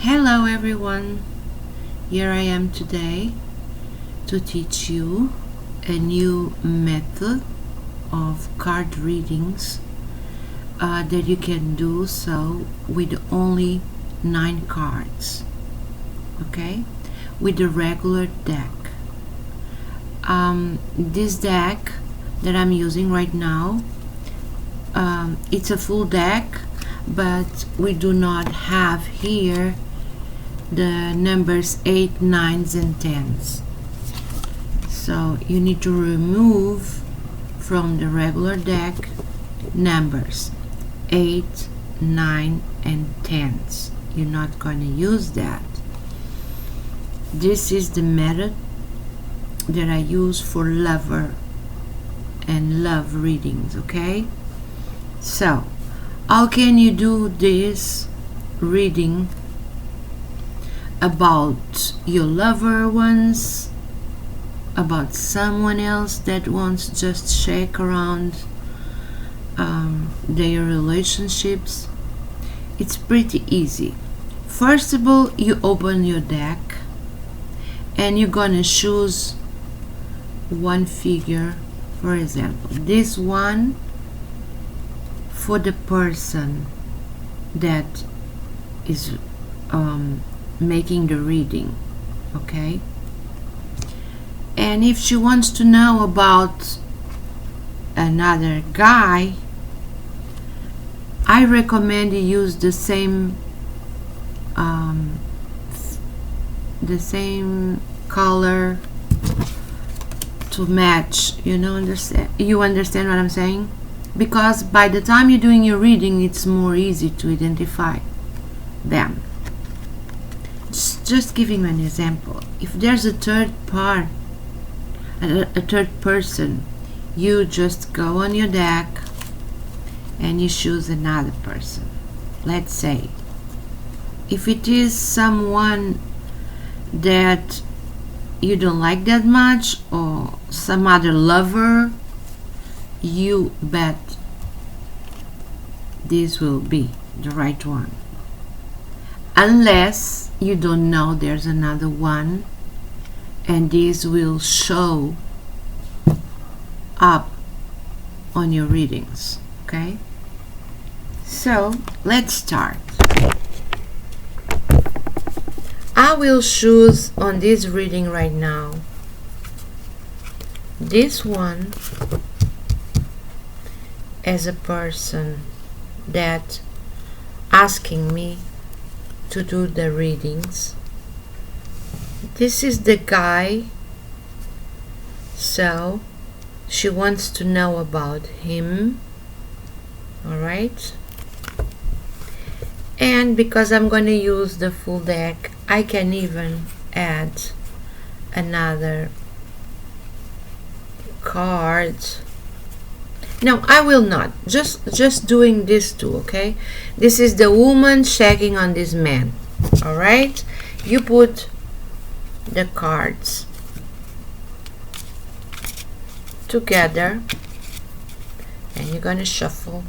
Hello everyone, here I am today to teach you a new method of card readings that you can do so with only 9 cards, okay, with a regular deck. This deck that I'm using right now, it's a full deck, but we do not have here the numbers 8, 9s and 10s. So you need to remove from the regular deck numbers 8, 9 and 10s. You're not going to use that. This is the method that I use for lover and love readings, okay? So how can you do this reading about your lover ones, about someone else that wants to just check around their relationships? It's pretty easy. First of all, you open your deck and you're gonna choose one figure. For example, this one for the person that is making the reading, okay? And if she wants to know about another guy, I recommend you use the same color to match. You understand what I'm saying? Because by the time you're doing your reading, it's more easy to identify them. Just giving an example. If there's a third person, you just go on your deck and you choose another person. Let's say if it is someone that you don't like that much or some other lover, you bet this will be the right one, unless you don't know there's another one and this will show up on your readings, okay? So let's start. I will choose on this reading right now this one as a person that asking me to do the readings. This is the guy, so she wants to know about him. All right, and because I'm going to use the full deck, I can even add another card. No, I will not. Just doing this two, okay? This is the woman checking on this man. All right? You put the cards together and you're going to shuffle.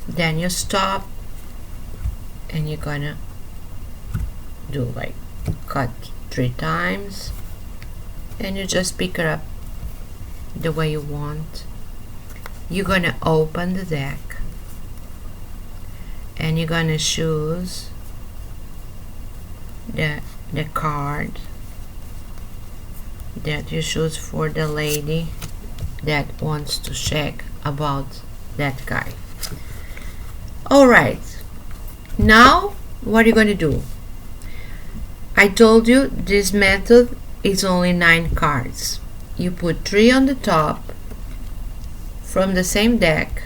Then you stop and you're gonna do like cut 3 times and you just pick it up the way you want. You're gonna open the deck and you're gonna choose the card that you choose for the lady that wants to check about that guy. Alright, now what are you going to do? I told you this method is only 9 cards. You put 3 on the top from the same deck,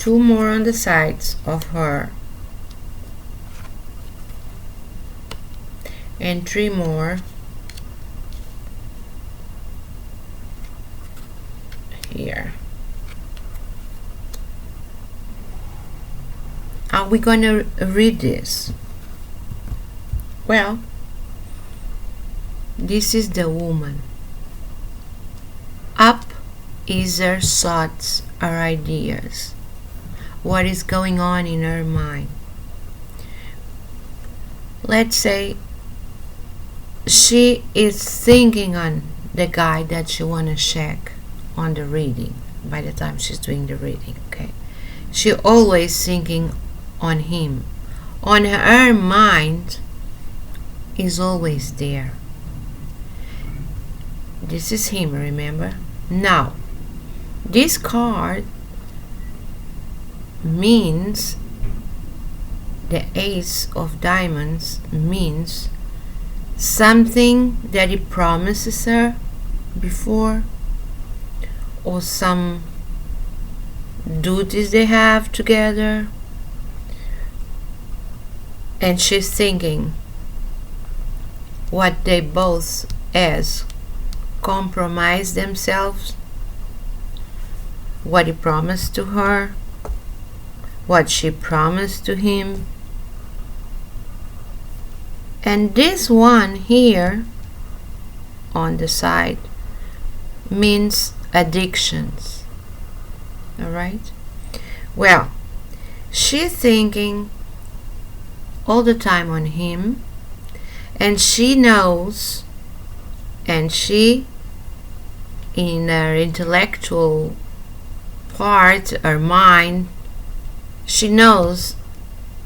two more on the sides of her, and 3 more are we going to read this? Well, this is the woman. Up is her thoughts, her ideas, what is going on in her mind. Let's say she is thinking on the guy that she want to check on the reading by the time she's doing the reading, okay? She always thinking on him. On her mind is always there. This is him, remember? Now, this card means the Ace of Diamonds means something that he promises her before, or some duties they have together, and she's thinking what they both as compromise themselves, what he promised to her, what she promised to him. And this one here on the side means addictions. All right? Well, she's thinking all the time on him, and she knows, and she in her intellectual part, her mind, she knows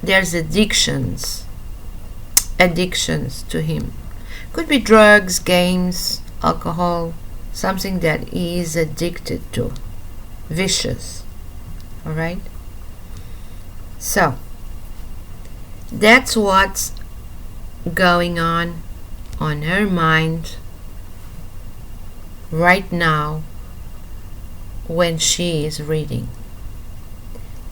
there's addictions to him. Could be drugs, games, alcohol, something that he is addicted to, vicious. All right? So that's what's going on her mind right now when she is reading.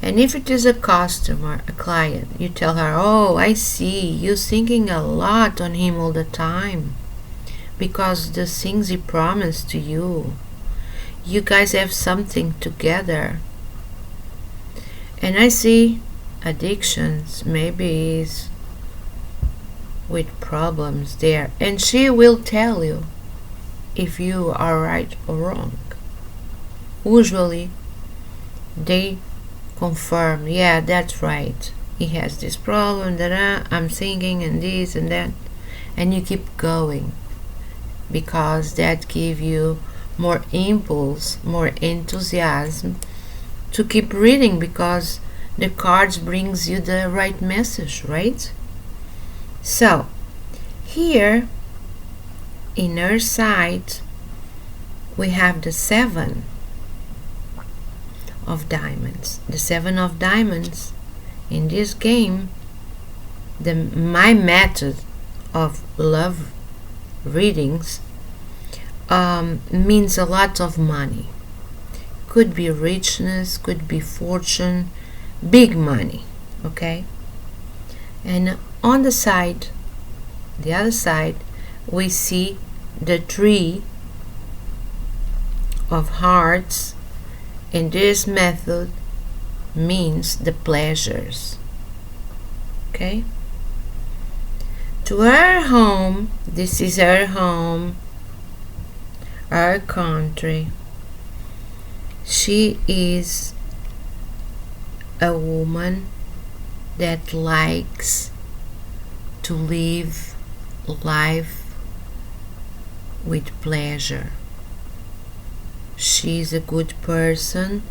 And if it is a customer, a client, you tell her, oh, I see, you're thinking a lot on him all the time because the things he promised to you. You guys have something together. And I see addictions, maybe is with problems there. And she will tell you if you are right or wrong. Usually, they confirm, yeah, that's right, he has this problem, that I'm thinking and this and that, and you keep going because that gives you more impulse, more enthusiasm to keep reading, because the cards brings you the right message, right? So here in her side we have the 7 of diamonds. The 7 of diamonds in this game, my method of love readings means a lot of money. Could be richness, could be fortune, big money, okay? And on the side, the other side, we see the 3 of hearts. And this method means the pleasures, okay? To her home, this is her home, her country. She is a woman that likes to live life with pleasure. She's a good person.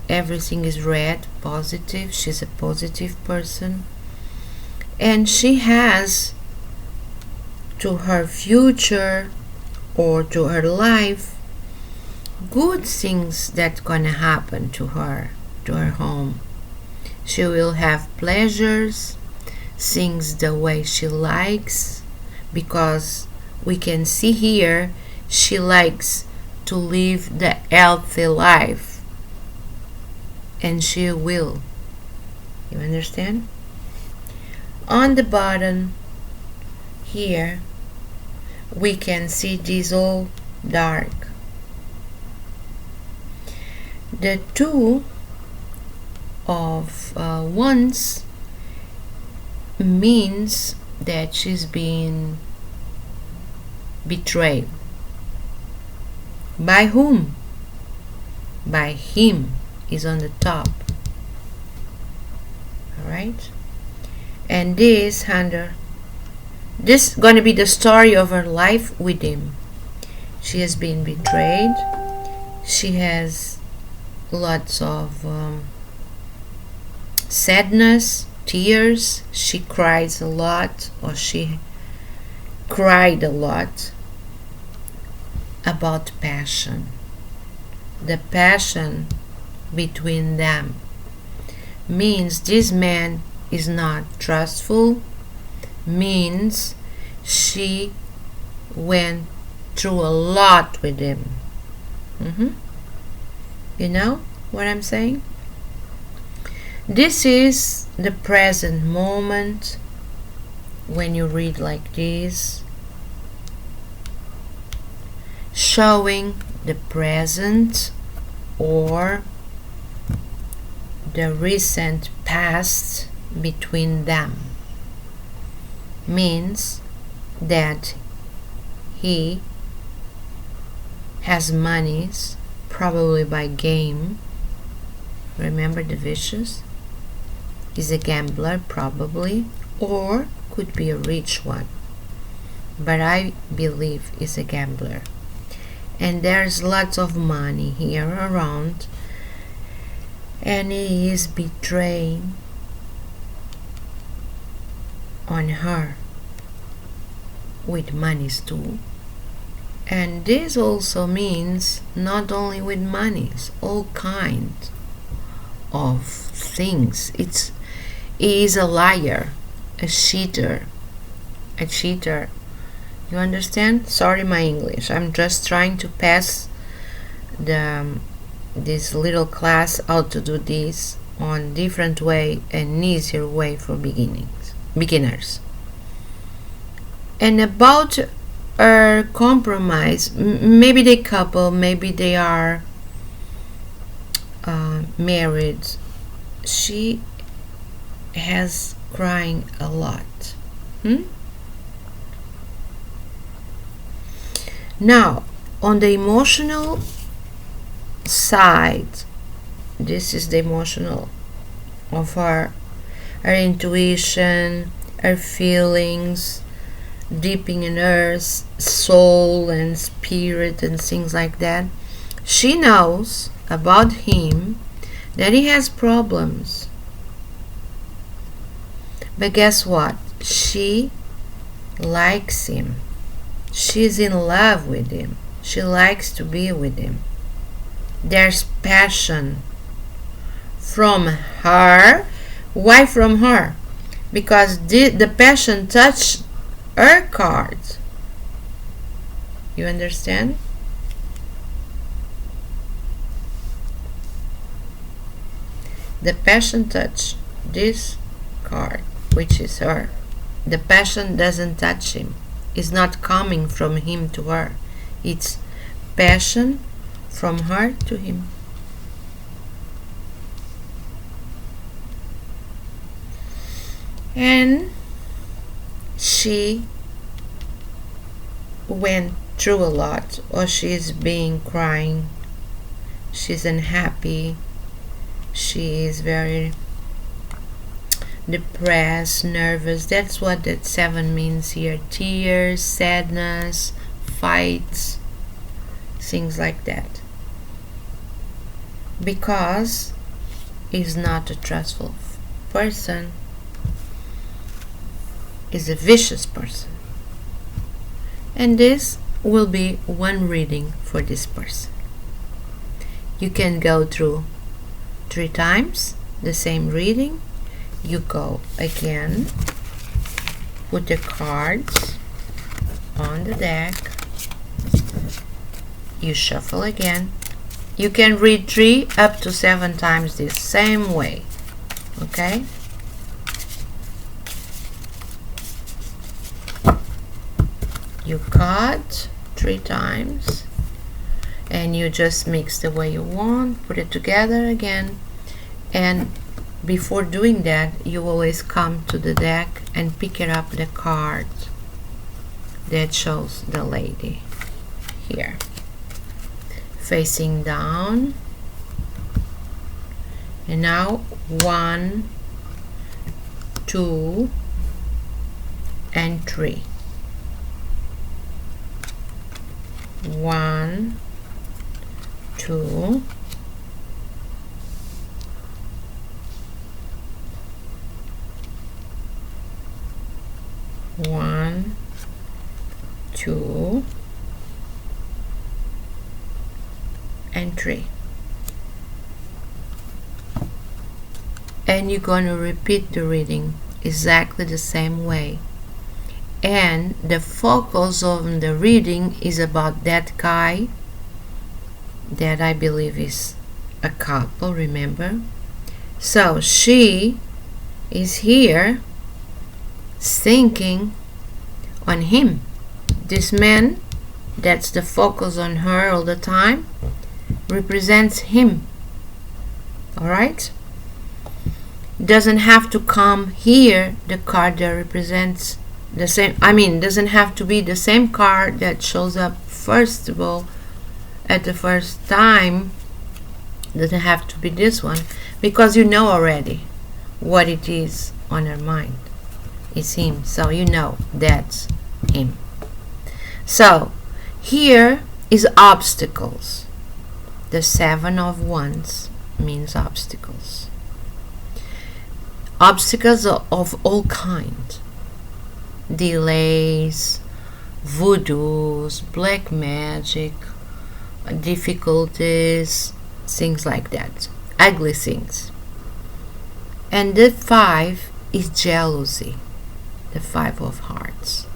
Everything is red, positive. She's a positive person. And she has to her future or to her life good things that's gonna happen to her home. She will have pleasures, things the way she likes, because we can see here she likes to live the healthy life, and she will. You understand? On the bottom here we can see this all dark. The 2 of Wands means that she's being betrayed. By whom? By him. Is on the top. Alright? And this is going to be the story of her life with him. She has been betrayed. She has lots of sadness, tears. She cries a lot, or she cried a lot about passion. The passion between them means this man is not trustful, means she went through a lot with him. You know what I'm saying? This is the present moment when you read like this, showing the present or the recent past between them. Means that he has monies, probably by game. Remember the vicious? He's a gambler, probably, or could be a rich one. But I believe he's a gambler. And there's lots of money here around, and he is betraying on her with monies too. And this also means not only with monies, all kinds of things. He is a liar, a cheater. You understand? Sorry my English. I'm just trying to pass this little class how to do this on different way and easier way for beginners. And about her compromise, maybe they couple, maybe they are married. She has crying a lot. Now, on the emotional side, this is the emotional of her intuition, her feelings, deeping in her soul and spirit and things like that. She knows about him that he has problems. But guess what? She likes him. She's in love with him. She likes to be with him. There's passion from her. Why from her? Because the passion touched her card. You understand? The passion touched this card, which is her. The passion doesn't touch him. It's not coming from him to her. It's passion from her to him. And she went through a lot, or she's being crying. She's unhappy. She is very depressed, nervous. That's what that 7 means here. Tears, sadness, fights, things like that. Because he's not a trustful person. He's a vicious person. And this will be one reading for this person. You can go through 3 times the same reading. You go again, put the cards on the deck, you shuffle again. You can read 3 up to 7 times this same way, okay? You cut 3 times and you just mix the way you want, put it together again, and before doing that, you always come to the deck and pick it up the card that shows the lady here, facing down. And now 1, 2, and 3. 1, 2, one, 2, and 3. And you're going to repeat the reading exactly the same way. And the focus of the reading is about that guy that I believe is a couple, remember? So she is here thinking on him. This man that's the focus on her all the time represents him. Alright? Doesn't have to come here the card that represents the same, doesn't have to be the same card that shows up first of all at the first time. Doesn't have to be this one, because you know already what it is on her mind. It's him, so you know that's him. So here is obstacles. The 7 of Wands means obstacles. Obstacles of all kinds. Delays, voodoos, black magic, difficulties, things like that. Ugly things. And the 5 is jealousy. The 5 of Hearts.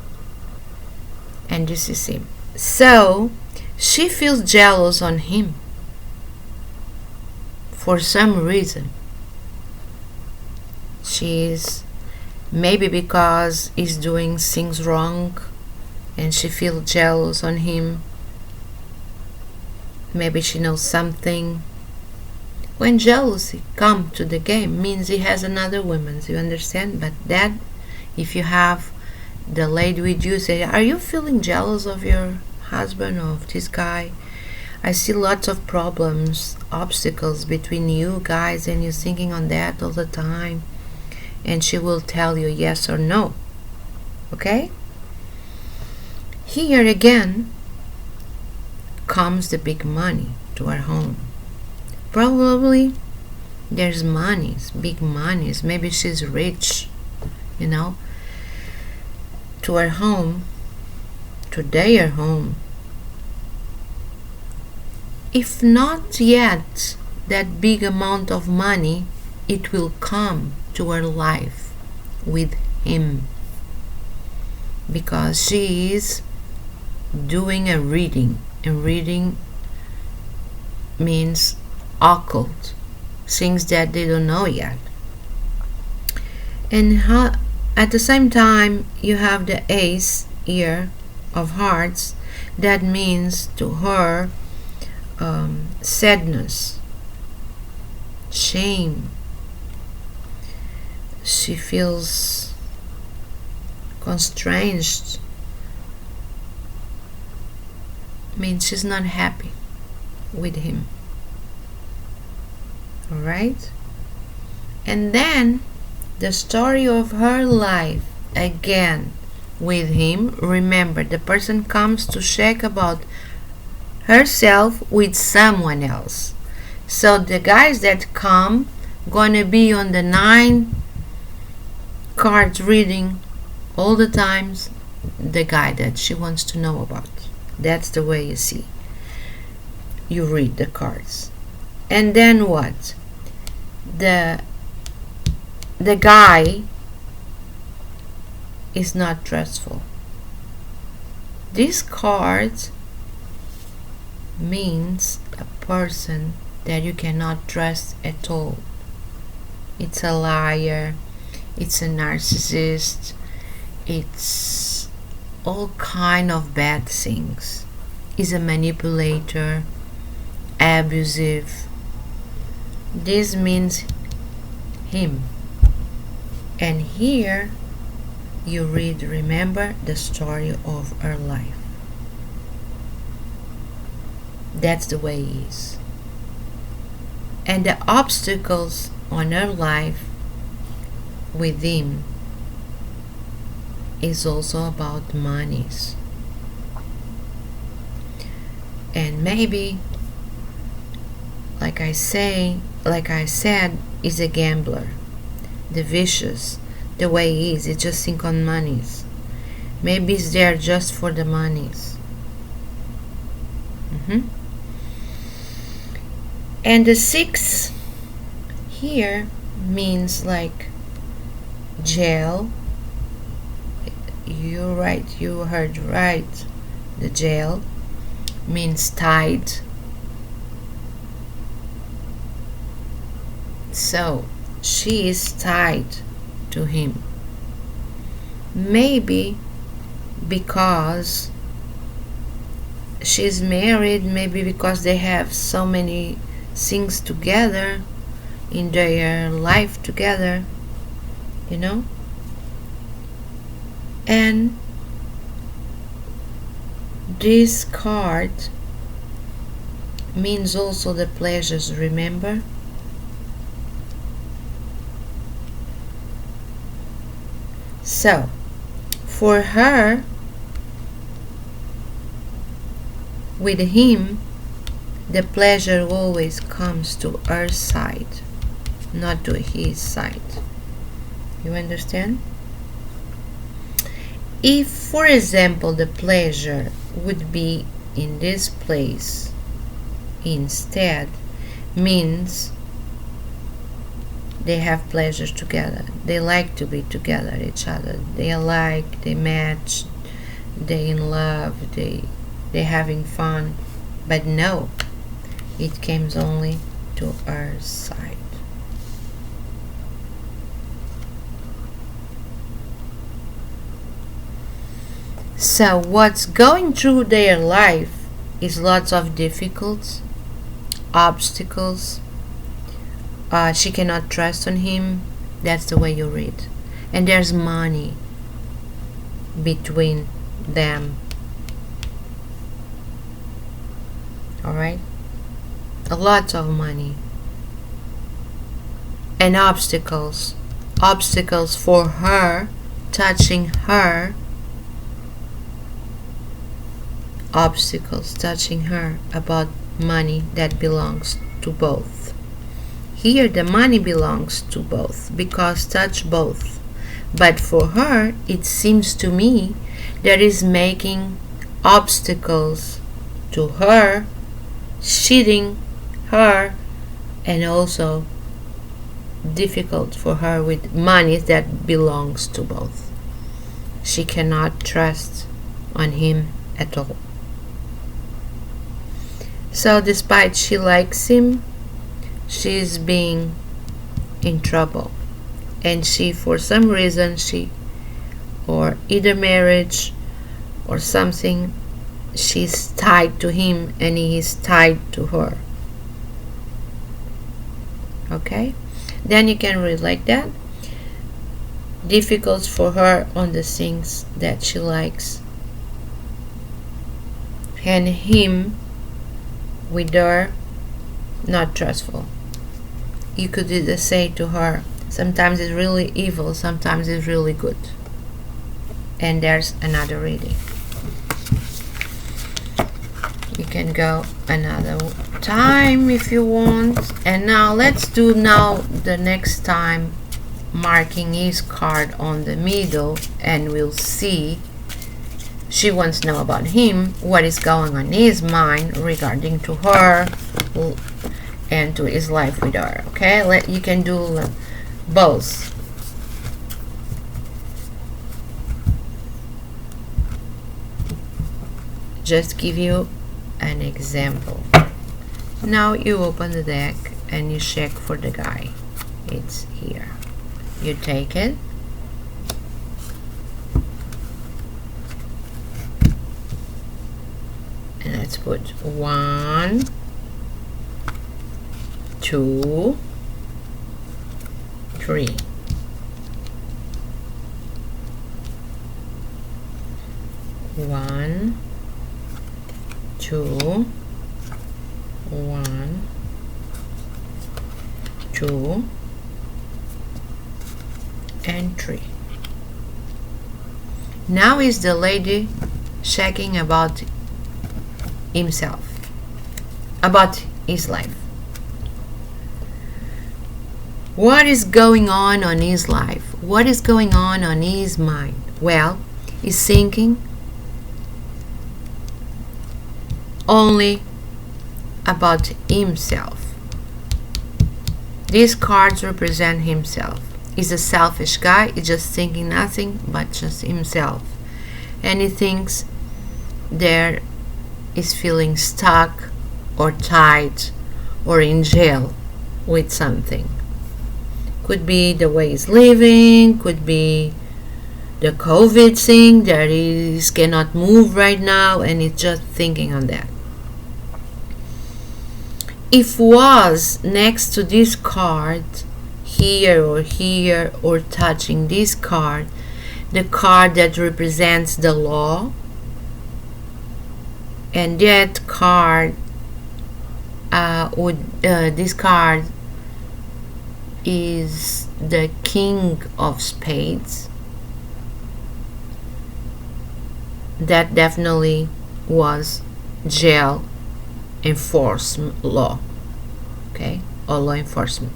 And this is him. So she feels jealous on him for some reason. She's maybe because he's doing things wrong and she feels jealous on him. Maybe she knows something. When jealousy comes to the game, means he has another woman, you understand? But that, if you have the lady with you, say, are you feeling jealous of your husband or of this guy? I see lots of problems, obstacles between you guys, and you're thinking on that all the time. And she will tell you yes or no. Okay? Here again comes the big money to our home. Probably there's monies, big monies. Maybe she's rich, you know. To our home, to their home. If not yet that big amount of money, it will come to her life with him, because she is doing a reading, and reading means occult, things that they don't know yet. And at the same time you have the Ace here of Hearts. That means to her sadness, shame. She feels constrained. Means she's not happy with him. Alright? And then the story of her life again with him. Remember, the person comes to check about herself with someone else. So the guys that come gonna be on the 9 cards reading all the times the guy that she wants to know about. That's the way you see. You read the cards. And then what? The guy is not trustful. This card means a person that you cannot trust at all. It's a liar, it's a narcissist, it's all kind of bad things. Is a manipulator, abusive. This means him. And here you read, remember the story of her life. That's the way he is. And the obstacles on her life with him is also about monies. And maybe, like I said, is a gambler. The vicious, the way he is, it just think on monies. Maybe he's there just for the monies. And the 6 here means like jail. You're right, you heard right. The jail means tied. So she is tied to him. Maybe because she's married, maybe because they have so many things together in their life together, you know. And this card means also the pleasures, remember? So, for her, with him, the pleasure always comes to her side, not to his side. You understand? If, for example, the pleasure would be in this place instead, means they have pleasure together. They like to be together, each other. They alike, they match, they in love, they having fun. But no, it comes only to our side. So what's going through their life is lots of difficulties, obstacles. She cannot trust on him. That's the way you read. And there's money between them. Alright? A lot of money. And obstacles. Obstacles for her, touching her. Obstacles touching her about money that belongs to both. Here the money belongs to both because touch both. But for her, it seems to me that is making obstacles to her, cheating her, and also difficult for her with money that belongs to both. She cannot trust on him at all. So despite she likes him, she's being in trouble. And she, for some reason, or either marriage or something, she's tied to him and he is tied to her. Okay? Then you can read like that. Difficult for her on the things that she likes. And him with her, not trustful. You could either say to her, sometimes it's really evil, sometimes it's really good. And there's another reading. You can go another time if you want. And now let's do the next time, marking his card on the middle, and we'll see. She wants to know about him, what is going on in his mind regarding to her and to his life with her. Okay, you can do both. Just give you an example. Now you open the deck and you check for the guy. It's here. You take it. And let's put 1, 2, tree. One, two, one, two, and three. Now is the lady checking about himself, about his life. What is going on his life? What is going on his mind? Well, he's thinking only about himself. These cards represent himself. He's a selfish guy. He's just thinking nothing but just himself. And he thinks there is feeling stuck or tied or in jail with something. Could be the way he's living, could be the COVID thing that he cannot move right now, and he's just thinking on that. If was next to this card, here or touching this card, the card that represents the law, and that card this card is the King of Spades. That definitely was jail enforcement law, okay, or law enforcement.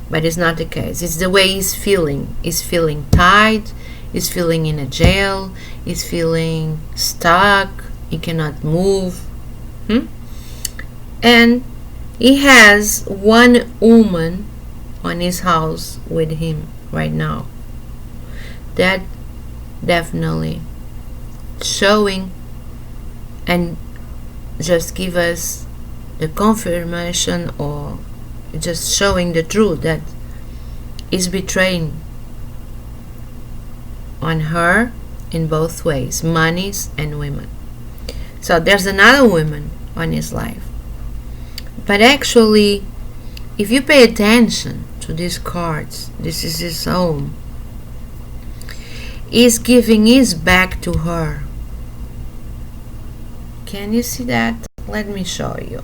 But it's not the case. It's the way he's feeling. He's feeling tied, he's feeling in a jail, he's feeling stuck, he cannot move. And he has one woman on his house with him right now. That definitely showing and just give us the confirmation, or just showing the truth that is betraying on her in both ways, monies and women. So there's another woman on his life. But actually, if you pay attention to these cards, this is his home. He's giving his back to her. Can you see that? Let me show you.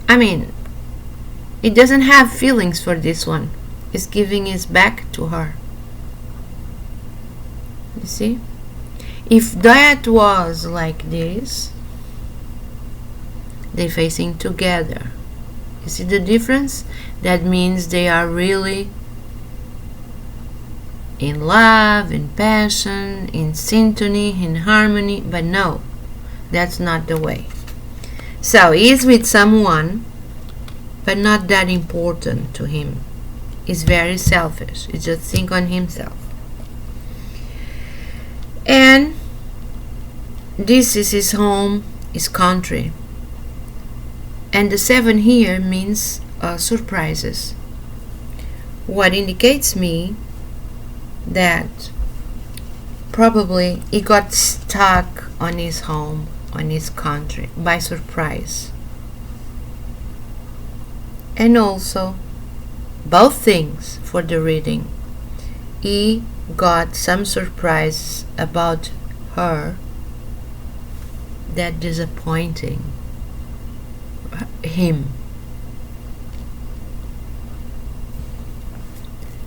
I mean, he doesn't have feelings for this one. He's giving his back to her. You see? If that was like this, they're facing together. You see the difference? That means they are really in love, in passion, in symphony, in harmony. But no, that's not the way. So he's with someone, but not that important to him. He's very selfish. He just thinks on himself. And this is his home, his country. And the 7 here means surprises. What indicates me that probably he got stuck on his home, on his country, by surprise. And also, both things for the reading. He got some surprise about her that disappointing him.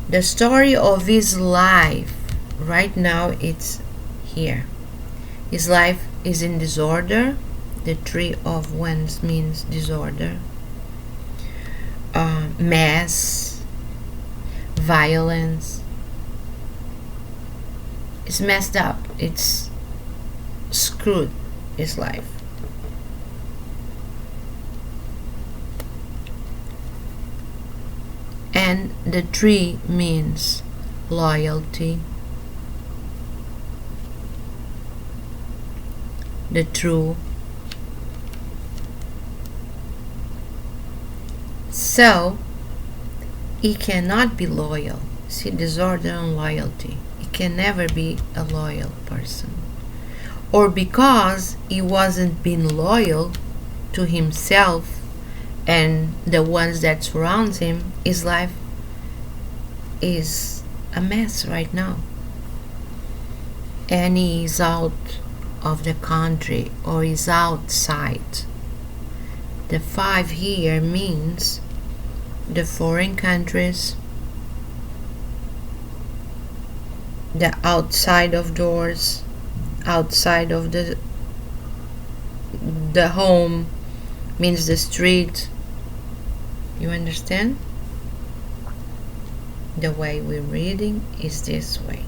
The story of his life right now, it's here. His life is in disorder. The 3 of Wands means disorder, mess, violence. It's messed up. It's screwed, his life. And the 3 means loyalty, the true. So he cannot be loyal. See, disorder and loyalty. He can never be a loyal person, or because he wasn't being loyal to himself and the ones that surrounds him, his life is a mess right now. And he is out of the country or is outside. The 5 here means the foreign countries, the outside of doors, outside of the home, means the street. You understand? The way we're reading is this way.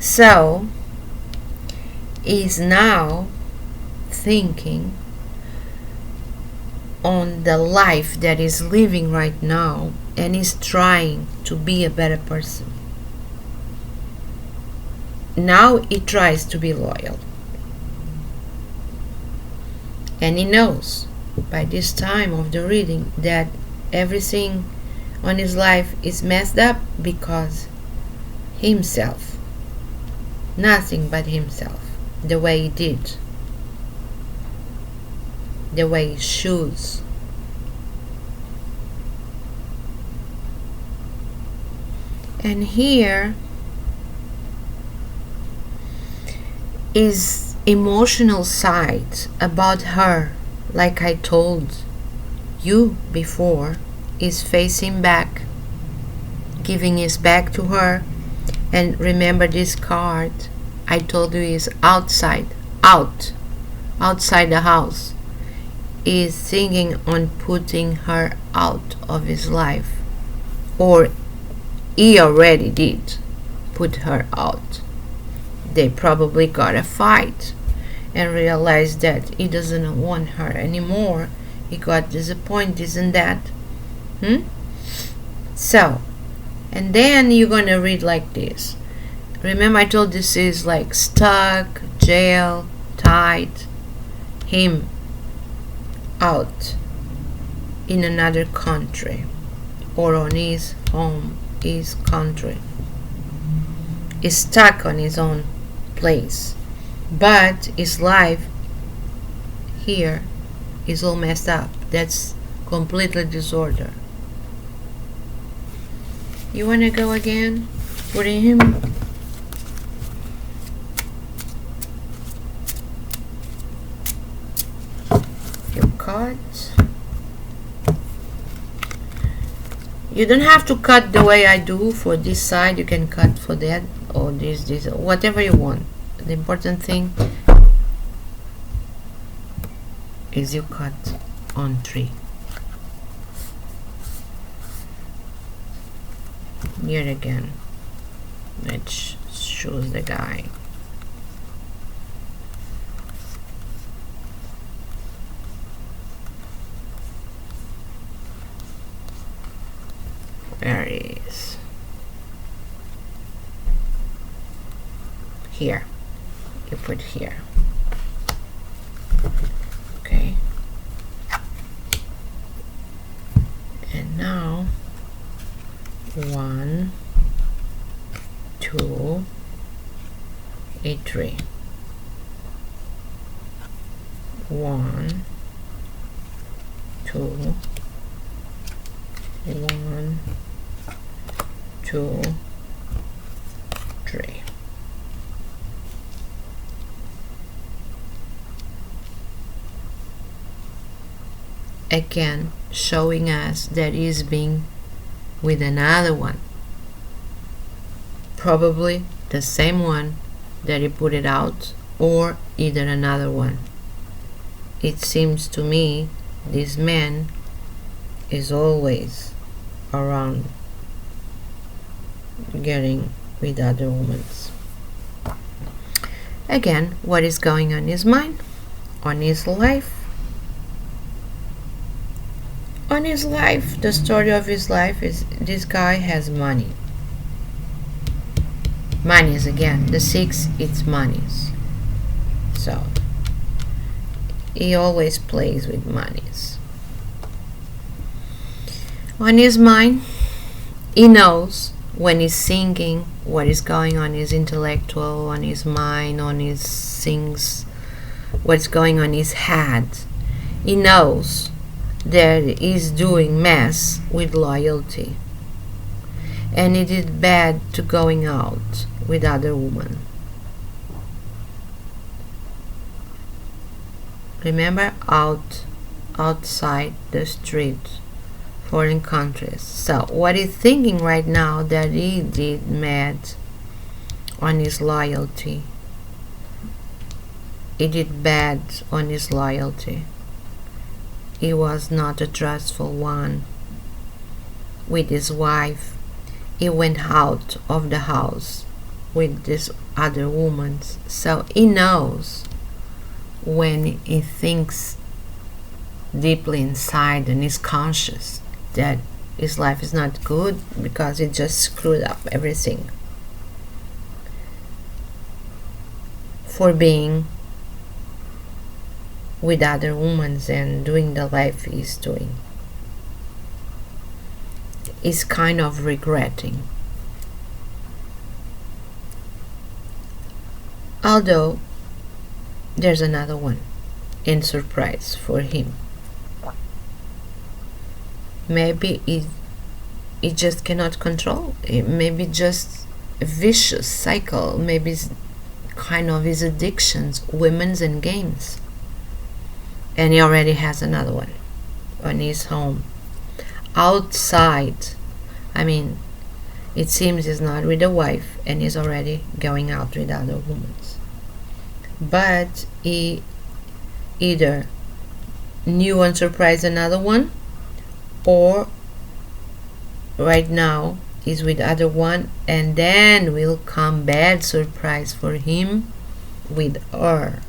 So is now thinking on the life that is living right now and is trying to be a better person. Now he tries to be loyal, and he knows by this time of the reading that everything on his life is messed up because himself, nothing but himself, the way he did, the way he should. And here is emotional side about her, like I told you before, is facing back, giving his back to her. And remember, this card I told you is outside the house, is thinking on putting her out of his life, or he already did put her out. They probably got a fight and realized that he doesn't want her anymore. He got disappointed, isn't that? So, and then you're gonna read like this. Remember, I told this is like stuck, jail, tied, him out in another country or on his home, his country. Is stuck on his own place, but his life here is all messed up. That's completely disorder. You want to go again? Putting him. You cut. You don't have to cut the way I do for this side. You can cut for that or this, whatever you want. The important thing is you cut on 3. Here again, let's choose the guy. There he is. Here. You put here. Okay. And now 1, 2, 3. 1, 2, 1, 2, 3. Again, showing us that he's being with another one, probably the same one that he put it out, or either another one. It seems to me this man is always around getting with other women. Again, what is going on his mind, on his life? On his life, the story of his life is this guy has money. Monies again. The 6, it's monies. So he always plays with monies. On his mind, he knows when he's singing, what is going on his intellectual, on his mind, on his things, what's going on his head. He knows that he's doing mess with loyalty, and it is bad to going out with other women. Remember, outside the street, foreign countries. So what he's thinking right now, that he did mad on his loyalty. He did bad on his loyalty. He was not a trustful one with his wife. He went out of the house with this other woman. So he knows when he thinks deeply inside and is conscious that his life is not good because he just screwed up everything for being with other women and doing the life he's doing. He's kind of regretting. Although there's another one in surprise for him. Maybe he just cannot control. Maybe just a vicious cycle. Maybe it's kind of his addictions, women's and games. And he already has another one on his home. Outside, I mean, it seems he's not with a wife and he's already going out with other women. But he either knew and surprised another one, or right now he's with other one, and then will come bad surprise for him with her.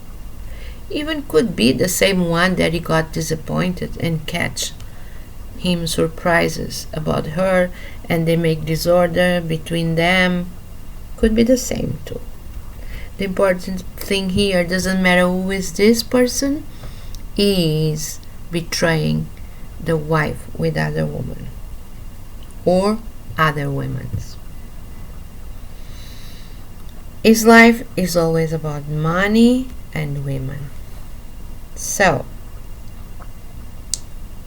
Even could be the same one that he got disappointed and catch him surprises about her, and they make disorder between them. Could be the same too. The important thing here, doesn't matter who is this person, is betraying the wife with other woman or other women. His life is always about money and women. So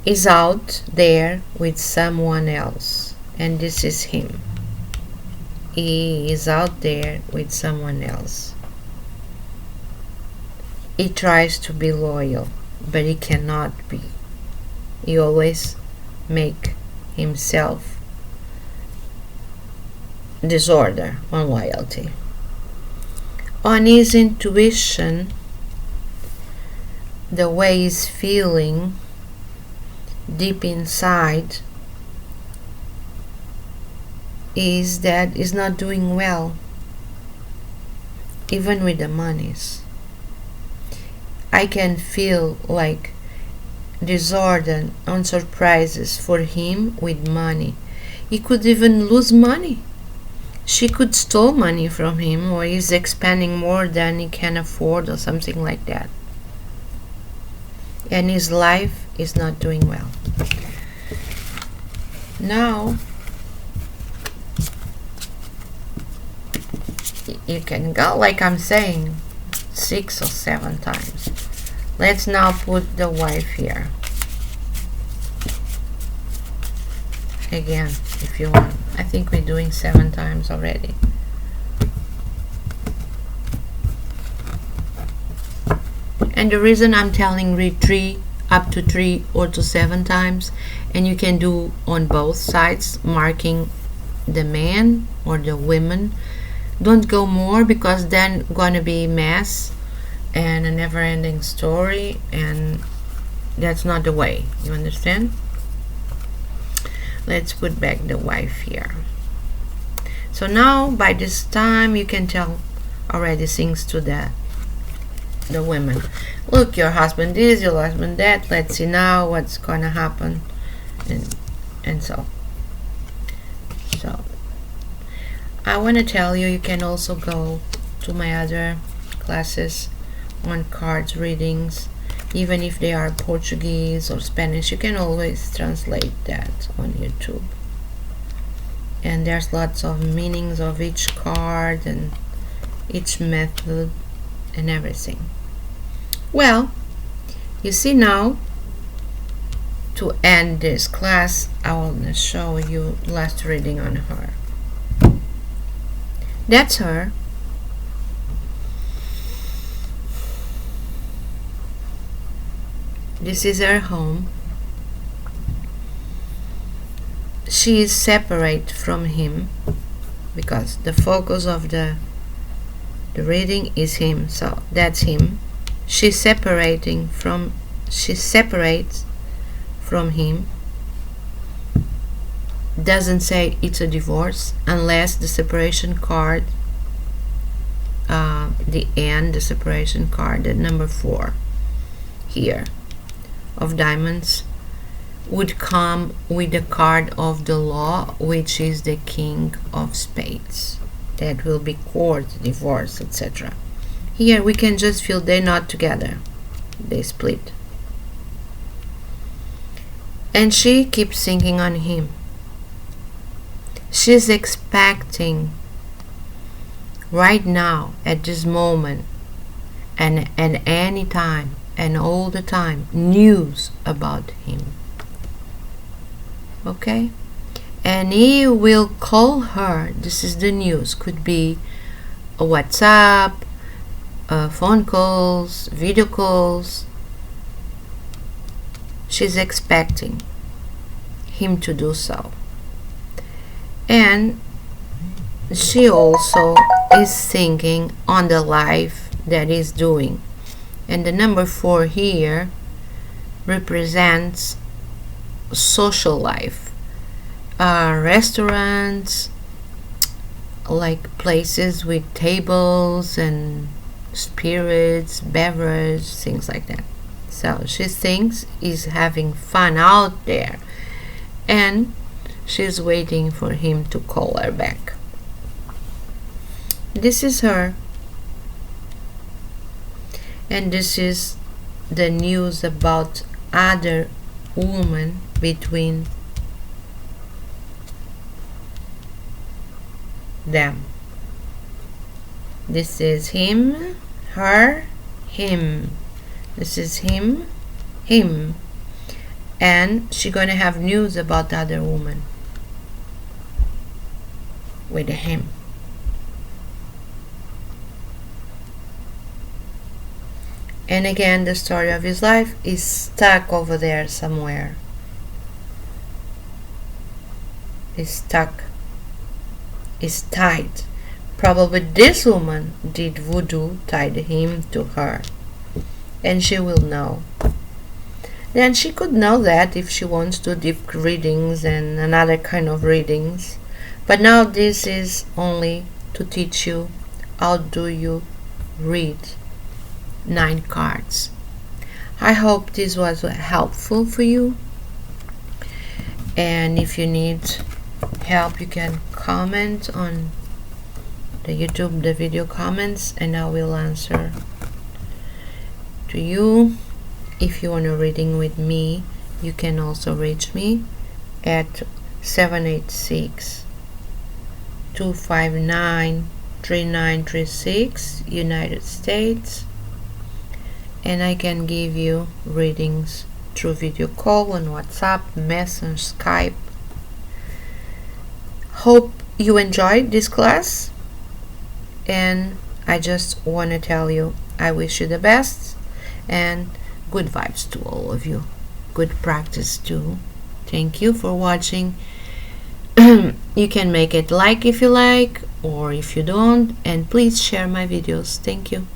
he's out there with someone else, and this is him. He is out there with someone else. He tries to be loyal, but he cannot be. He always make himself disorder on loyalty. On his intuition, the way he's feeling deep inside is that he's not doing well, even with the monies. I can feel like disorder on surprises for him with money. He could even lose money. She could steal money from him, or he's expending more than he can afford, or something like that. And his life is not doing well. Now, you can go, like I'm saying, 6 or 7 times. Let's now put the wife here. Again, if you want. I think we're doing 7 times already. And the reason I'm telling read 3 up to 3 or to 7 times, and you can do on both sides, marking the man or the women. Don't go more, because then gonna be mess and a never-ending story, and that's not the way. You understand? Let's put back the wife here. So now by this time you can tell already things to the women. Look, your husband this, your husband that. Let's see now what's gonna happen, and so I want to tell you, you can also go to my other classes on cards readings. Even if they are Portuguese or Spanish, you can always translate that on YouTube. and there's lots of meanings of each card and each method and everything. Well, you see, now to end this class, I will show you last reading on her. That's her. This is her home. She is separate from him because the focus of the reading is him, so that's him. She separates from him. Doesn't say it's a divorce unless the separation card, the separation card, the number 4 here of diamonds, would come with the card of the law, which is the King of Spades. That will be court, divorce, etc. Here we can just feel they're not together, they split. And she keeps thinking on him. She's expecting right now, at this moment, and any time and all the time, news about him. Okay? And he will call her. This is the news. Could be a WhatsApp, phone calls, video calls. She's expecting him to do so. And she also is thinking on the life that he's doing. And the number 4 here represents social life. Restaurants, like places with tables and spirits, beverage, things like that. So she thinks he's having fun out there, and she's waiting for him to call her back. This is her, and this is the news about other woman between them. This is him, her, him. This is him, him. And she's gonna have news about the other woman with him. And again, the story of his life is stuck over there somewhere. Is stuck. Is tied. Probably this woman did voodoo, tied him to her. And she will know. Then she could know that if she wants to deep readings and another kind of readings. But now this is only to teach you how do you read 9 cards. I hope this was helpful for you. And if you need help, you can comment on the YouTube, the video comments, and I will answer to you. If you want a reading with me, you can also reach me at 786-259-3936, United States, and I can give you readings through video call on WhatsApp, Messenger, Skype. Hope you enjoyed this class, and I just want to tell you I wish you the best and good vibes to all of you. Good practice too. Thank you for watching. You can make it like if you like, or if you don't, and please share my videos. Thank you.